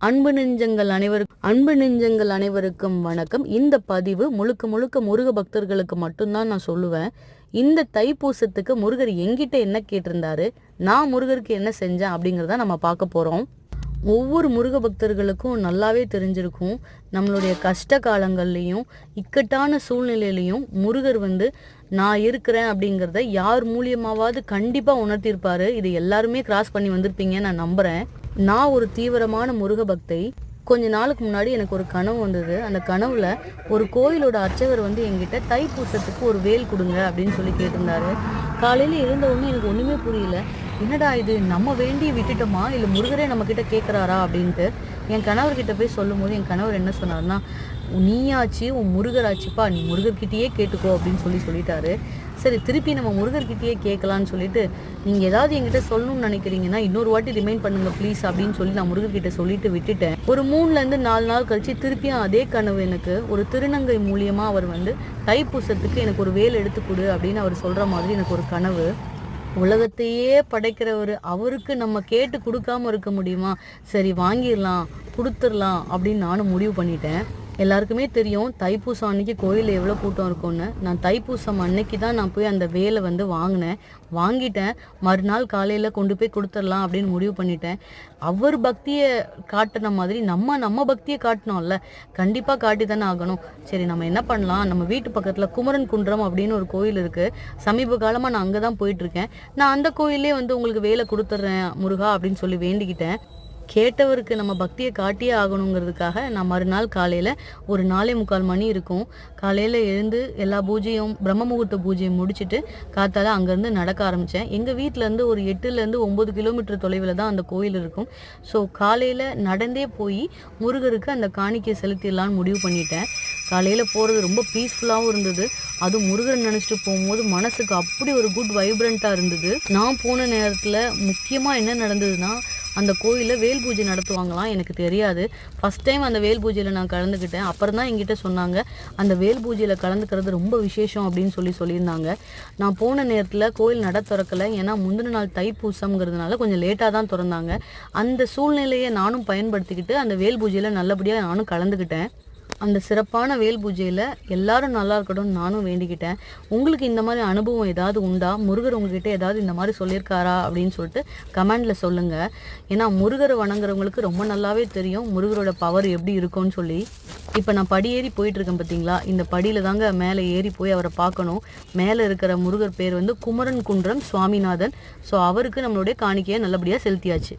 அன்பு நெஞ்சங்கள் அனைவருக்கும் வணக்கம். இந்த பதிவு முழுக்க முழுக்க முருக பக்தர்களுக்கு மட்டும்தான் நான் சொல்லுவேன். இந்த தைப்பூசத்துக்கு முருகர் என்கிட்ட என்ன கேட்டிருந்தாரு, நான் முருகருக்கு என்ன செஞ்சேன் அப்படிங்கிறத நம்ம பார்க்க போகிறோம். ஒவ்வொரு முருக பக்தர்களுக்கும் நல்லாவே தெரிஞ்சிருக்கும், நம்மளுடைய கஷ்ட காலங்கள்லையும் இக்கட்டான சூழ்நிலையிலையும் முருகர் நான் இருக்கிறேன் அப்படிங்கிறத யார் மூலியமாவது கண்டிப்பாக உணர்த்தியிருப்பாரு. இது எல்லாருமே கிராஸ் பண்ணி வந்திருப்பீங்கன்னு நான் நம்புகிறேன். நான் ஒரு தீவிரமான முருக பக்தை. கொஞ்ச நாளுக்கு முன்னாடி எனக்கு ஒரு கனவு வந்தது. அந்த கனவுல ஒரு கோயிலோட அர்ச்சகர் என்கிட்ட தைப்பூசத்துக்கு ஒரு வேல் கொடுங்க அப்படின்னு சொல்லி கேட்டிருந்தாரு. காலையில எழுந்த உடனே எனக்கு ஒண்ணுமே புரியல. என்னடா இது, நம்ம வேண்டி விட்டுட்டோமா இல்லை முருகரே நம்ம கிட்ட கேட்குறாரா அப்படின்ட்டு என் கணவர்கிட்ட போய் சொல்லும் போது என் கணவர் என்ன சொன்னார்னா, நீயாச்சு உன் முருகராச்சுப்பா, நீ முருகர்கிட்டயே கேட்டுக்கோ அப்படின்னு சொல்லிட்டாரு. சரி, திருப்பி நம்ம முருகர்கிட்டயே கேட்கலான்னு சொல்லிட்டு, நீங்கள் ஏதாவது என்கிட்ட சொல்லணும்னு நினைக்கிறீங்கன்னா இன்னொரு வாட்டி ரிமைண்ட் பண்ணுங்க ப்ளீஸ் அப்படின்னு சொல்லி நான் முருகர்கிட்ட சொல்லிட்டு விட்டுட்டேன். ஒரு 3லேருந்து 4 நாள் கழிச்சு திருப்பியும் அதே கனவு எனக்கு ஒரு திருநங்கை மூலியமாக அவர் தைப்பூசத்துக்கு எனக்கு ஒரு வேல் எடுத்து கொடு அப்படின்னு அவர் சொல்கிற மாதிரி எனக்கு ஒரு கனவு. உலகத்தையே படைக்கிறவர், அவருக்கு நம்ம கேட்டு கொடுக்காம இருக்க முடியுமா? சரி, வாங்கிடலாம், கொடுத்துடலாம் அப்படின்னு நானும் முடிவு பண்ணிட்டேன். எல்லாருக்குமே தெரியும் தைப்பூசம் அன்னைக்கு கோயிலில் எவ்வளோ கூட்டம் இருக்கும்னு. நான் தைப்பூசம் அன்னைக்கு தான் நான் போய் அந்த வேலை வாங்கிட்டேன். மறுநாள் காலையில் கொண்டு போய் கொடுத்துடலாம் அப்படின்னு முடிவு பண்ணிட்டேன். அவர் பக்தியை காட்டின மாதிரி நம்ம பக்தியை காட்டணும்ல, கண்டிப்பாக காட்டி தானே ஆகணும். சரி, நம்ம என்ன பண்ணலாம், நம்ம வீட்டு பக்கத்தில் குமரன் குன்றம் அப்படின்னு ஒரு கோயில் இருக்குது. சமீப காலமாக நான் அங்கே தான் போயிட்டுருக்கேன். நான் அந்த கோயிலே உங்களுக்கு வேலை கொடுத்துட்றேன் முருகா அப்படின்னு சொல்லி வேண்டிக்கிட்டேன். கேட்டவருக்கு நம்ம பக்தியை காட்டியே ஆகணுங்கிறதுக்காக நான் மறுநாள் காலையில் ஒரு 4:45 மணி இருக்கும். காலையில் எழுந்து எல்லா பூஜையும் பிரம்ம முகூர்த்த பூஜையும் முடிச்சுட்டு காத்தால அங்கேருந்து நடக்க ஆரம்பித்தேன். எங்கள் வீட்டிலேருந்து ஒரு 8லேருந்து 9 கிலோமீட்டர் தொலைவில் தான் அந்த கோயில் இருக்கும். ஸோ காலையில் நடந்தே போய் முருகருக்கு அந்த காணிக்கை செலுத்திடலான்னு முடிவு பண்ணிட்டேன். காலையில் போகிறது ரொம்ப பீஸ்ஃபுல்லாகவும் இருந்தது. அதுவும் முருகன் நினச்சிட்டு போகும்போது மனசுக்கு அப்படி ஒரு குட் வைப்ரண்ட்டாக இருந்தது. நான் போன நேரத்தில் முக்கியமாக என்ன நடந்ததுன்னா, அந்த கோயிலில் வேல் பூஜை நடத்துவாங்களாம். எனக்கு தெரியாது. ஃபஸ்ட் டைம் அந்த வேல் பூஜையில் நான் கலந்துக்கிட்டேன். அப்புறம் தான் என்கிட்ட சொன்னாங்க, அந்த வேல் பூஜையில் கலந்துக்கிறது ரொம்ப விசேஷம் அப்படின்னு சொல்லியிருந்தாங்க. நான் போன நேரத்தில் கோயில் நட திறக்கலை. ஏன்னா முந்தின நாள் தைப்பூசம்ங்கிறதுனால கொஞ்சம் லேட்டாக தான் திறந்தாங்க. அந்த சூழ்நிலையை நானும் பயன்படுத்திக்கிட்டு அந்த வேல் பூஜையில் நல்லபடியாக நானும் கலந்துக்கிட்டேன். அந்த சிறப்பான வேல் பூஜையில் எல்லாரும் நல்லா இருக்கணும்னு நானும் வேண்டிக்கிட்டேன். உங்களுக்கு இந்த மாதிரி அனுபவம் ஏதாவது உண்டா? முருகர் உங்ககிட்ட ஏதாவது இந்த மாதிரி சொல்லியிருக்காரா அப்படின்னு சொல்லிட்டு கமெண்டில் சொல்லுங்கள். ஏன்னா முருகரை வணங்குறவங்களுக்கு ரொம்ப நல்லாவே தெரியும் முருகரோட பவர் எப்படி இருக்கும்னு சொல்லி. இப்போ நான் படி ஏறி போயிட்டுருக்கேன் பார்த்தீங்களா, இந்த படியில் தாங்க மேலே ஏறி போய் அவரை பார்க்கணும். மேலே இருக்கிற முருகர் பேர் குமரன் குன்றம் சுவாமிநாதன். ஸோ அவருக்கு நம்மளுடைய காணிக்கையை நல்லபடியாக செலுத்தியாச்சு.